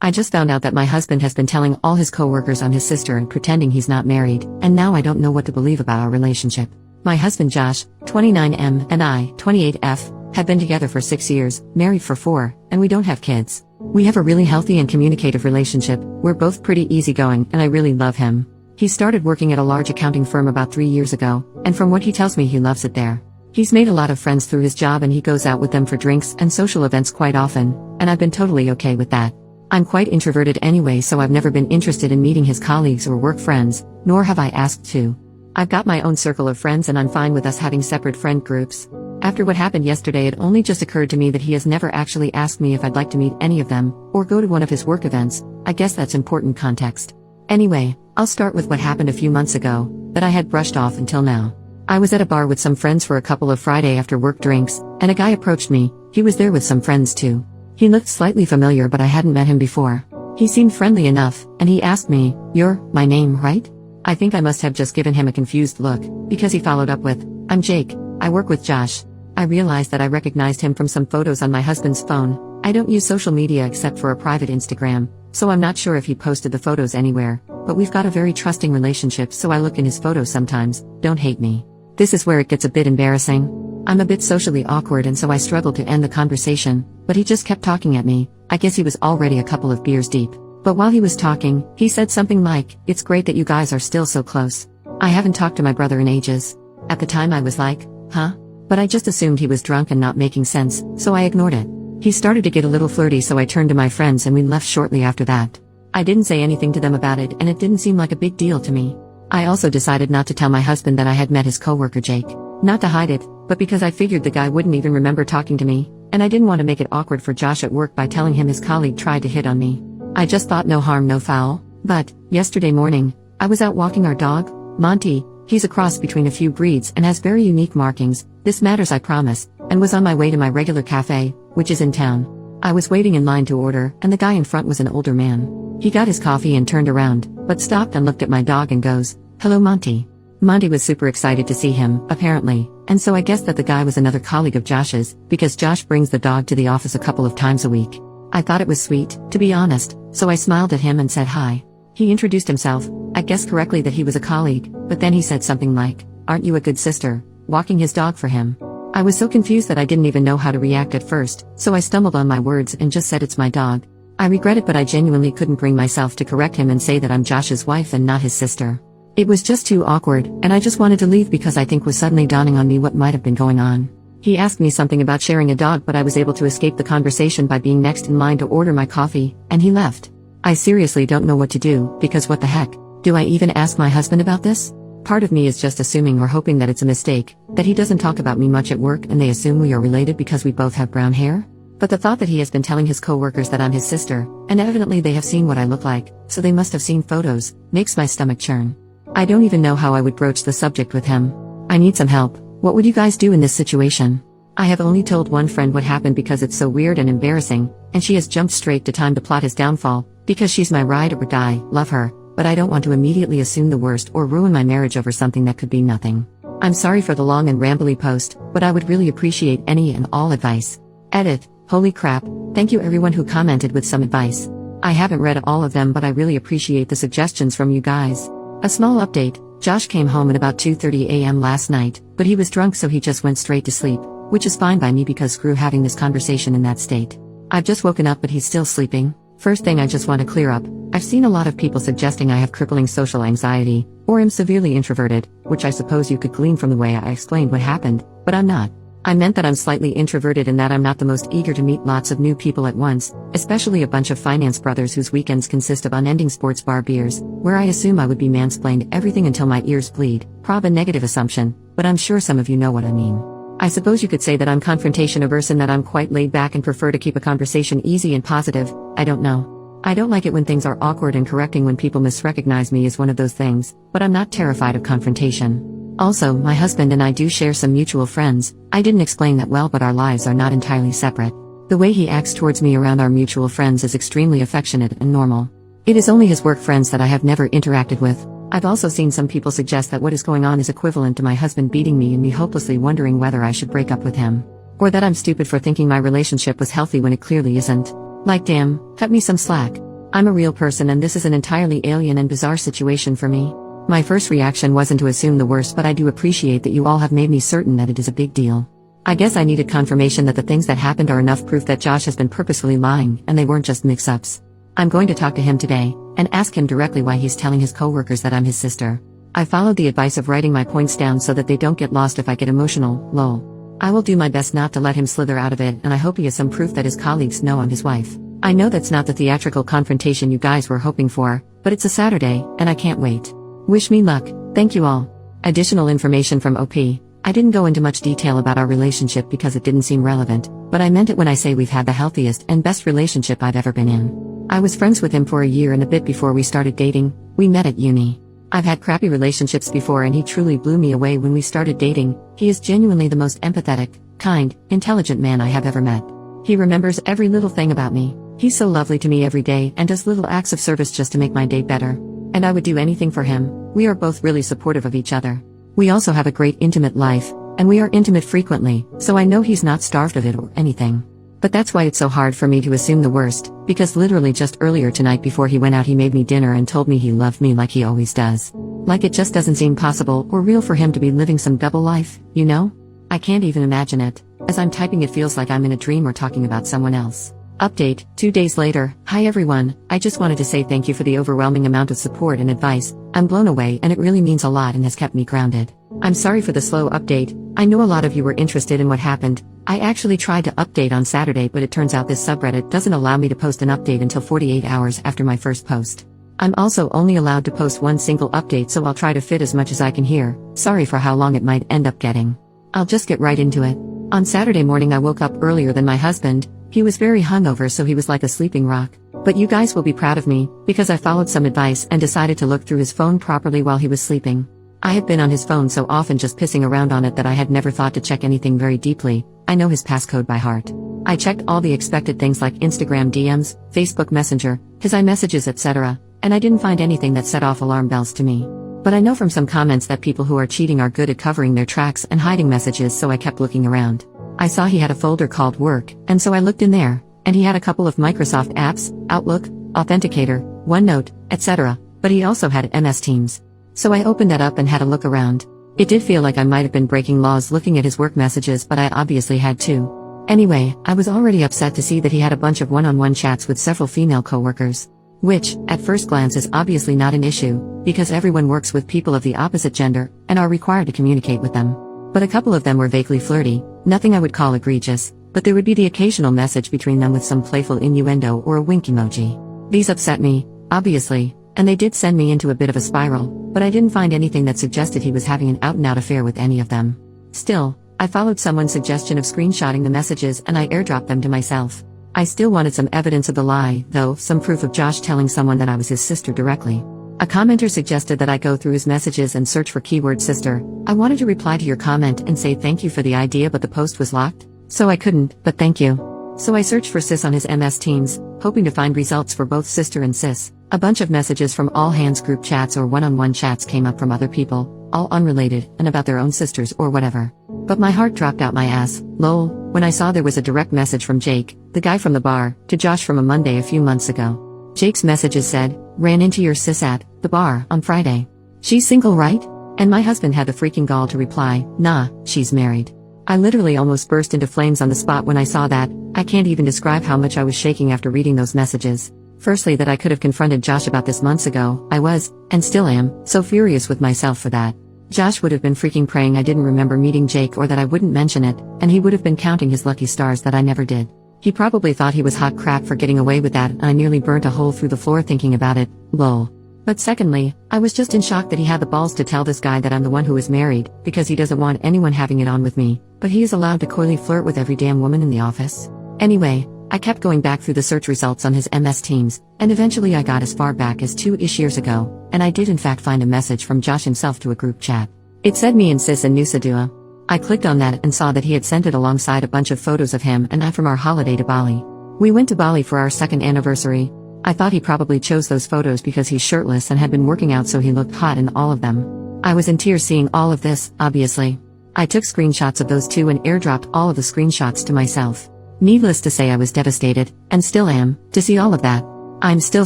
I just found out that my husband has been telling all his coworkers I'm his sister and pretending he's not married, and now I don't know what to believe about our relationship. My husband Josh, 29M, and I, 28F, have been together for 6 years, married for 4, and we don't have kids. We have a really healthy and communicative relationship, we're both pretty easygoing, and I really love him. He started working at a large accounting firm about 3 years ago, and from what he tells me he loves it there. He's made a lot of friends through his job and he goes out with them for drinks and social events quite often, and I've been totally okay with that. I'm quite introverted anyway, so I've never been interested in meeting his colleagues or work friends, nor have I asked to. I've got my own circle of friends and I'm fine with us having separate friend groups. After what happened yesterday, it only just occurred to me that he has never actually asked me if I'd like to meet any of them, or go to one of his work events. I guess that's important context. Anyway, I'll start with what happened a few months ago, that I had brushed off until now. I was at a bar with some friends for a couple of Friday after work drinks, and a guy approached me. He was there with some friends too. He looked slightly familiar, but I hadn't met him before. He seemed friendly enough, and he asked me, "You're my name, right?" I think I must have just given him a confused look, because he followed up with, "I'm Jake, I work with Josh." I realized that I recognized him from some photos on my husband's phone. I don't use social media except for a private Instagram, so I'm not sure if he posted the photos anywhere, but we've got a very trusting relationship, so I look in his photos sometimes. Don't hate me. This is where it gets a bit embarrassing. I'm a bit socially awkward and so I struggled to end the conversation, but he just kept talking at me. I guess he was already a couple of beers deep. But while he was talking, he said something like, "It's great that you guys are still so close. I haven't talked to my brother in ages." At the time I was like, huh? But I just assumed he was drunk and not making sense, so I ignored it. He started to get a little flirty, so I turned to my friends and we left shortly after that. I didn't say anything to them about it and it didn't seem like a big deal to me. I also decided not to tell my husband that I had met his coworker Jake. Not to hide it, but because I figured the guy wouldn't even remember talking to me, and I didn't want to make it awkward for Josh at work by telling him his colleague tried to hit on me. I just thought no harm no foul. But, yesterday morning, I was out walking our dog, Monty. He's a cross between a few breeds and has very unique markings. This matters, I promise, and was on my way to my regular cafe, which is in town. I was waiting in line to order, and the guy in front was an older man. He got his coffee and turned around, but stopped and looked at my dog and goes, "Hello, Monty." Monty was super excited to see him, apparently, and so I guess that the guy was another colleague of Josh's, because Josh brings the dog to the office a couple of times a week. I thought it was sweet, to be honest, so I smiled at him and said hi. He introduced himself, I guessed correctly that he was a colleague, but then he said something like, "Aren't you a good sister?" walking his dog for him. I was so confused that I didn't even know how to react at first, so I stumbled on my words and just said it's my dog. I regret it, but I genuinely couldn't bring myself to correct him and say that I'm Josh's wife and not his sister. It was just too awkward, and I just wanted to leave because I think was suddenly dawning on me what might have been going on. He asked me something about sharing a dog, but I was able to escape the conversation by being next in line to order my coffee, and he left. I seriously don't know what to do, because what the heck? Do I even ask my husband about this? Part of me is just assuming or hoping that it's a mistake, that he doesn't talk about me much at work and they assume we are related because we both have brown hair. But the thought that he has been telling his coworkers that I'm his sister, and evidently they have seen what I look like, so they must have seen photos, makes my stomach churn. I don't even know how I would broach the subject with him. I need some help. What would you guys do in this situation? I have only told one friend what happened because it's so weird and embarrassing, and she has jumped straight to time to plot his downfall, because she's my ride or die, love her, but I don't want to immediately assume the worst or ruin my marriage over something that could be nothing. I'm sorry for the long and rambly post, but I would really appreciate any and all advice. Edit. Holy crap, thank you everyone who commented with some advice. I haven't read all of them, but I really appreciate the suggestions from you guys. A small update, Josh came home at about 2:30 a.m. last night, but he was drunk so he just went straight to sleep, which is fine by me because screw having this conversation in that state. I've just woken up but he's still sleeping. First thing I just want to clear up, I've seen a lot of people suggesting I have crippling social anxiety, or am severely introverted, which I suppose you could glean from the way I explained what happened, but I'm not. I meant that I'm slightly introverted and that I'm not the most eager to meet lots of new people at once, especially a bunch of finance brothers whose weekends consist of unending sports bar beers, where I assume I would be mansplained everything until my ears bleed. Prob a negative assumption, but I'm sure some of you know what I mean. I suppose you could say that I'm confrontation averse and that I'm quite laid back and prefer to keep a conversation easy and positive. I don't know. I don't like it when things are awkward, and correcting when people misrecognize me is one of those things, but I'm not terrified of confrontation. Also, my husband and I do share some mutual friends. I didn't explain that well, but our lives are not entirely separate. The way he acts towards me around our mutual friends is extremely affectionate and normal. It is only his work friends that I have never interacted with. I've also seen some people suggest that what is going on is equivalent to my husband beating me and me hopelessly wondering whether I should break up with him. Or that I'm stupid for thinking my relationship was healthy when it clearly isn't. Like damn, cut me some slack. I'm a real person and this is an entirely alien and bizarre situation for me. My first reaction wasn't to assume the worst, but I do appreciate that you all have made me certain that it is a big deal. I guess I needed confirmation that the things that happened are enough proof that Josh has been purposefully lying and they weren't just mix-ups. I'm going to talk to him today and ask him directly why he's telling his coworkers that I'm his sister. I followed the advice of writing my points down so that they don't get lost if I get emotional, lol. I will do my best not to let him slither out of it, and I hope he has some proof that his colleagues know I'm his wife. I know that's not the theatrical confrontation you guys were hoping for, but it's a Saturday, and I can't wait. Wish me luck. Thank you all. Additional information from OP. I didn't go into much detail about our relationship because it didn't seem relevant, but I meant it when I say we've had the healthiest and best relationship I've ever been in. I was friends with him for a year and a bit before we started dating. We met at uni. I've had crappy relationships before and he truly blew me away when we started dating. He is genuinely the most empathetic, kind, intelligent man I have ever met. He remembers every little thing about me. He's so lovely to me every day and does little acts of service just to make my day better. And I would do anything for him. We are both really supportive of each other. We also have a great intimate life, and we are intimate frequently, so I know he's not starved of it or anything. But that's why it's so hard for me to assume the worst, because literally just earlier tonight before he went out he made me dinner and told me he loved me like he always does. Like it just doesn't seem possible or real for him to be living some double life, you know? I can't even imagine it. As I'm typing it feels like I'm in a dream or talking about someone else. Update, 2 days later. Hi everyone, I just wanted to say thank you for the overwhelming amount of support and advice. I'm blown away and it really means a lot and has kept me grounded. I'm sorry for the slow update. I know a lot of you were interested in what happened. I actually tried to update on Saturday, but it turns out this subreddit doesn't allow me to post an update until 48 hours after my first post. I'm also only allowed to post one single update, so I'll try to fit as much as I can here. Sorry for how long it might end up getting. I'll just get right into it. On Saturday morning I woke up earlier than my husband. He was very hungover, so he was like a sleeping rock. But you guys will be proud of me, because I followed some advice and decided to look through his phone properly while he was sleeping. I have been on his phone so often just pissing around on it that I had never thought to check anything very deeply. I know his passcode by heart. I checked all the expected things like Instagram DMs, Facebook Messenger, his iMessages, etc., and I didn't find anything that set off alarm bells to me. But I know from some comments that people who are cheating are good at covering their tracks and hiding messages, so I kept looking around. I saw he had a folder called Work, and so I looked in there, and he had a couple of Microsoft apps, Outlook, Authenticator, OneNote, etc., but he also had MS Teams. So I opened that up and had a look around. It did feel like I might have been breaking laws looking at his work messages, but I obviously had too. Anyway, I was already upset to see that he had a bunch of one-on-one chats with several female coworkers. Which, at first glance, is obviously not an issue, because everyone works with people of the opposite gender, and are required to communicate with them. But a couple of them were vaguely flirty, nothing I would call egregious, but there would be the occasional message between them with some playful innuendo or a wink emoji. These upset me, obviously, and they did send me into a bit of a spiral, but I didn't find anything that suggested he was having an out-and-out affair with any of them. Still, I followed someone's suggestion of screenshotting the messages and I airdropped them to myself. I still wanted some evidence of the lie, though, some proof of Josh telling someone that I was his sister directly. A commenter suggested that I go through his messages and search for keyword sister. I wanted to reply to your comment and say thank you for the idea, but the post was locked, so I couldn't, but thank you. So I searched for sis on his MS Teams, hoping to find results for both sister and sis. A bunch of messages from all hands group chats or one-on-one chats came up from other people, all unrelated, and about their own sisters or whatever. But my heart dropped out my ass, lol, when I saw there was a direct message from Jake, the guy from the bar, to Josh from a Monday a few months ago. Jake's messages said, ran into your sis at the bar on Friday. She's single, right? And my husband had the freaking gall to reply, nah, she's married. I literally almost burst into flames on the spot when I saw that. I can't even describe how much I was shaking after reading those messages. Firstly, that I could have confronted Josh about this months ago. I was, and still am, so furious with myself for that. Josh would have been freaking praying I didn't remember meeting Jake or that I wouldn't mention it, and he would have been counting his lucky stars that I never did. He probably thought he was hot crap for getting away with that, and I nearly burnt a hole through the floor thinking about it, lol. But secondly, I was just in shock that he had the balls to tell this guy that I'm the one who is married, because he doesn't want anyone having it on with me, but he is allowed to coyly flirt with every damn woman in the office. Anyway, I kept going back through the search results on his MS Teams, and eventually I got as far back as 2-ish years ago, and I did in fact find a message from Josh himself to a group chat. It said me and sis and Nusa Dua. I clicked on that and saw that he had sent it alongside a bunch of photos of him and I from our holiday to Bali. We went to Bali for our 2nd anniversary. I thought he probably chose those photos because he's shirtless and had been working out, so he looked hot in all of them. I was in tears seeing all of this, obviously. I took screenshots of those too and airdropped all of the screenshots to myself. Needless to say, I was devastated, and still am, to see all of that. I'm still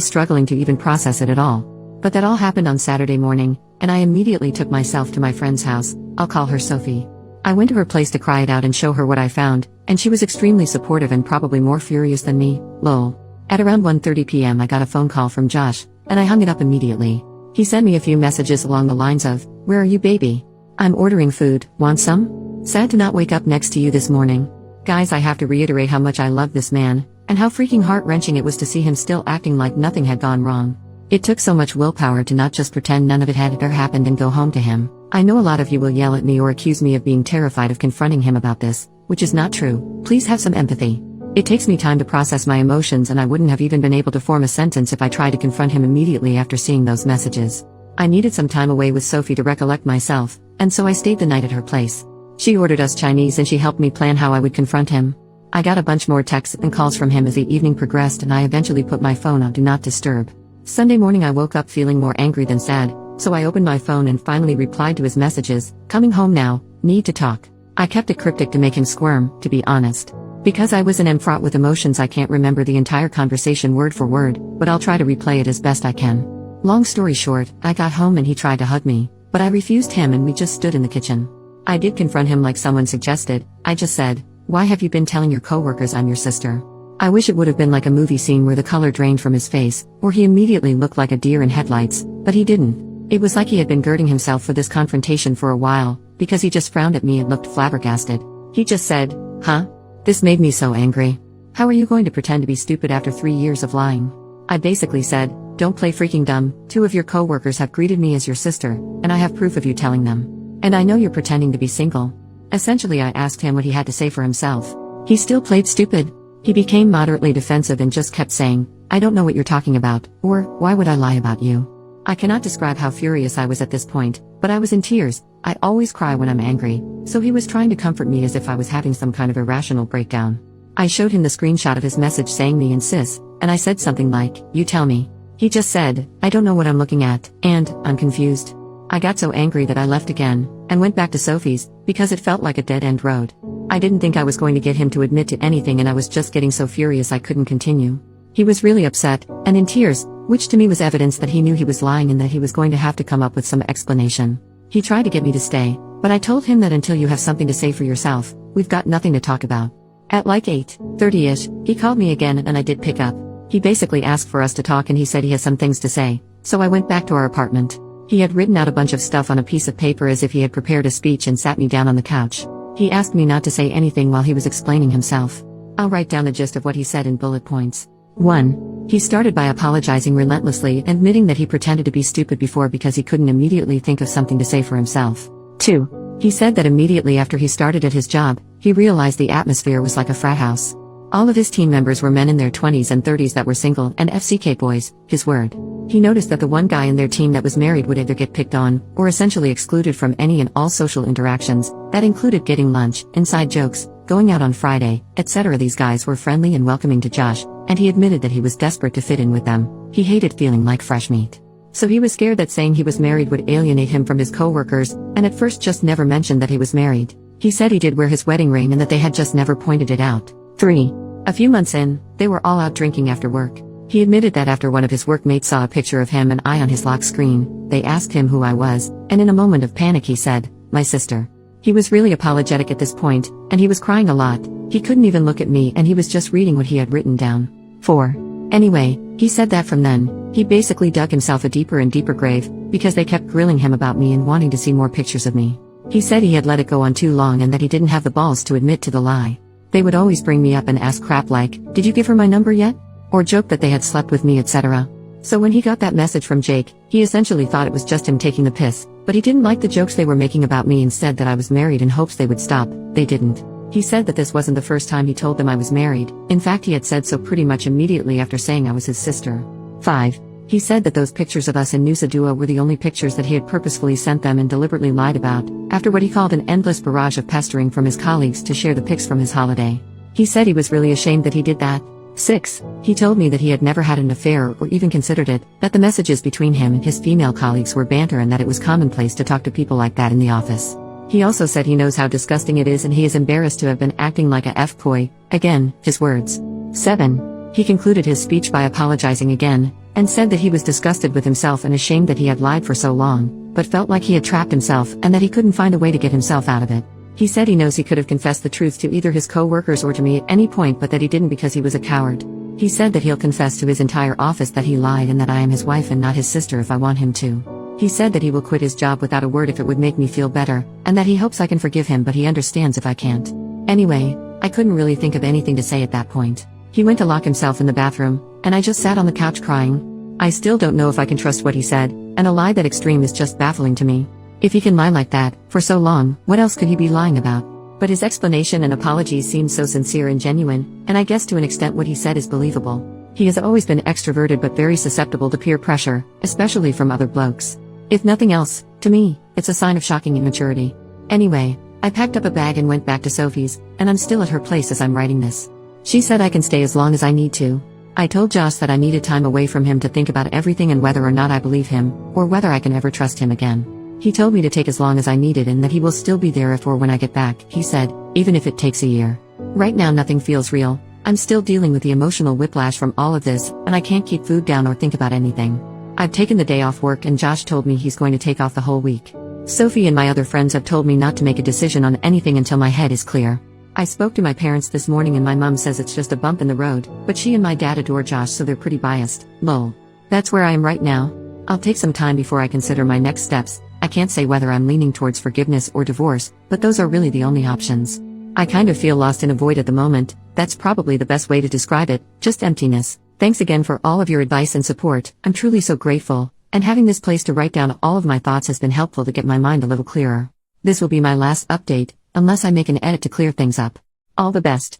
struggling to even process it at all. But that all happened on Saturday morning, and I immediately took myself to my friend's house. I'll call her Sophie. I went to her place to cry it out and show her what I found, and she was extremely supportive and probably more furious than me, lol. At around 1:30 p.m. I got a phone call from Josh, and I hung it up immediately. He sent me a few messages along the lines of, "Where are you, baby? I'm ordering food, want some? Sad to not wake up next to you this morning." Guys, I have to reiterate how much I love this man, and how freaking heart-wrenching it was to see him still acting like nothing had gone wrong. It took so much willpower to not just pretend none of it had ever happened and go home to him. I know a lot of you will yell at me or accuse me of being terrified of confronting him about this, which is not true. Please have some empathy. It takes me time to process my emotions, and I wouldn't have even been able to form a sentence if I tried to confront him immediately after seeing those messages. I needed some time away with Sophie to recollect myself, and so I stayed the night at her place. She ordered us Chinese and she helped me plan how I would confront him. I got a bunch more texts and calls from him as the evening progressed, and I eventually put my phone on Do Not Disturb. Sunday morning I woke up feeling more angry than sad, so I opened my phone and finally replied to his messages, "Coming home now, need to talk." I kept it cryptic to make him squirm, to be honest. Because I was an fraught with emotions, I can't remember the entire conversation word for word, but I'll try to replay it as best I can. Long story short, I got home and he tried to hug me, but I refused him and we just stood in the kitchen. I did confront him like someone suggested. I just said, "Why have you been telling your coworkers I'm your sister?" I wish it would have been like a movie scene where the color drained from his face, or he immediately looked like a deer in headlights, but he didn't. It was like he had been girding himself for this confrontation for a while, because he just frowned at me and looked flabbergasted. He just said, "Huh?" This made me so angry. "How are you going to pretend to be stupid after 3 years of lying?" I basically said, "Don't play freaking dumb. 2 of your coworkers have greeted me as your sister, and I have proof of you telling them. And I know you're pretending to be single." Essentially, I asked him what he had to say for himself. He still played stupid. He became moderately defensive and just kept saying, "I don't know what you're talking about," or, "Why would I lie about you?" I cannot describe how furious I was at this point, but I was in tears. I always cry when I'm angry, so he was trying to comfort me as if I was having some kind of irrational breakdown. I showed him the screenshot of his message saying me and sis, and I said something like, "You tell me." He just said, "I don't know what I'm looking at," and, "I'm confused." I got so angry that I left again, and went back to Sophie's, because it felt like a dead-end road. I didn't think I was going to get him to admit to anything, and I was just getting so furious I couldn't continue. He was really upset, and in tears, which to me was evidence that he knew he was lying and that he was going to have to come up with some explanation. He tried to get me to stay, but I told him that until you have something to say for yourself, we've got nothing to talk about. At like 8:30ish, he called me again and I did pick up. He basically asked for us to talk and he said he has some things to say, so I went back to our apartment. He had written out a bunch of stuff on a piece of paper as if he had prepared a speech and sat me down on the couch. He asked me not to say anything while he was explaining himself. I'll write down the gist of what he said in bullet points. 1. He started by apologizing relentlessly, admitting that he pretended to be stupid before because he couldn't immediately think of something to say for himself. 2. He said that immediately after he started at his job, he realized the atmosphere was like a frat house. All of his team members were men in their 20s and 30s that were single and FCK boys, his word. He noticed that the one guy in their team that was married would either get picked on, or essentially excluded from any and all social interactions. That included getting lunch, inside jokes, going out on Friday, etc. These guys were friendly and welcoming to Josh, and he admitted that he was desperate to fit in with them. He hated feeling like fresh meat. So he was scared that saying he was married would alienate him from his coworkers, and at first just never mentioned that he was married. He said he did wear his wedding ring and that they had just never pointed it out. 3. A few months in, they were all out drinking after work. He admitted that after one of his workmates saw a picture of him and I on his lock screen, they asked him who I was, and in a moment of panic he said, "My sister." He was really apologetic at this point, and he was crying a lot. He couldn't even look at me and he was just reading what he had written down. 4. Anyway, he said that from then, he basically dug himself a deeper and deeper grave, because they kept grilling him about me and wanting to see more pictures of me. He said he had let it go on too long and that he didn't have the balls to admit to the lie. They would always bring me up and ask crap like, "Did you give her my number yet?" Or joke that they had slept with me, etc. So when he got that message from Jake, he essentially thought it was just him taking the piss, but he didn't like the jokes they were making about me and said that I was married in hopes they would stop. They didn't. He said that this wasn't the first time he told them I was married. In fact, he had said so pretty much immediately after saying I was his sister. 5. He said that those pictures of us in Nusa Dua were the only pictures that he had purposefully sent them and deliberately lied about, after what he called an endless barrage of pestering from his colleagues to share the pics from his holiday. He said he was really ashamed that he did that. 6. He told me that he had never had an affair or even considered it, that the messages between him and his female colleagues were banter and that it was commonplace to talk to people like that in the office. He also said he knows how disgusting it is and he is embarrassed to have been acting like a F-boy, again, his words. 7. He concluded his speech by apologizing again, and said that he was disgusted with himself and ashamed that he had lied for so long, but felt like he had trapped himself and that he couldn't find a way to get himself out of it. He said he knows he could have confessed the truth to either his co-workers or to me at any point, but that he didn't because he was a coward. He said that he'll confess to his entire office that he lied and that I am his wife and not his sister if I want him to. He said that he will quit his job without a word if it would make me feel better, and that he hopes I can forgive him, but he understands if I can't. Anyway, I couldn't really think of anything to say at that point. He went to lock himself in the bathroom, and I just sat on the couch crying. I still don't know if I can trust what he said, and a lie that extreme is just baffling to me. If he can lie like that, for so long, what else could he be lying about? But his explanation and apologies seemed so sincere and genuine, and I guess to an extent what he said is believable. He has always been extroverted but very susceptible to peer pressure, especially from other blokes. If nothing else, to me, it's a sign of shocking immaturity. Anyway, I packed up a bag and went back to Sophie's, and I'm still at her place as I'm writing this. She said I can stay as long as I need to. I told Josh that I needed time away from him to think about everything and whether or not I believe him, or whether I can ever trust him again. He told me to take as long as I needed and that he will still be there if or when I get back, he said, even if it takes a year. Right now nothing feels real. I'm still dealing with the emotional whiplash from all of this, and I can't keep food down or think about anything. I've taken the day off work and Josh told me he's going to take off the whole week. Sophie and my other friends have told me not to make a decision on anything until my head is clear. I spoke to my parents this morning and my mum says it's just a bump in the road, but she and my dad adore Josh so they're pretty biased. Lol. That's where I am right now. I'll take some time before I consider my next steps. I can't say whether I'm leaning towards forgiveness or divorce, but those are really the only options. I kind of feel lost in a void at the moment. That's probably the best way to describe it, just emptiness. Thanks again for all of your advice and support. I'm truly so grateful, and having this place to write down all of my thoughts has been helpful to get my mind a little clearer. This will be my last update, unless I make an edit to clear things up. All the best.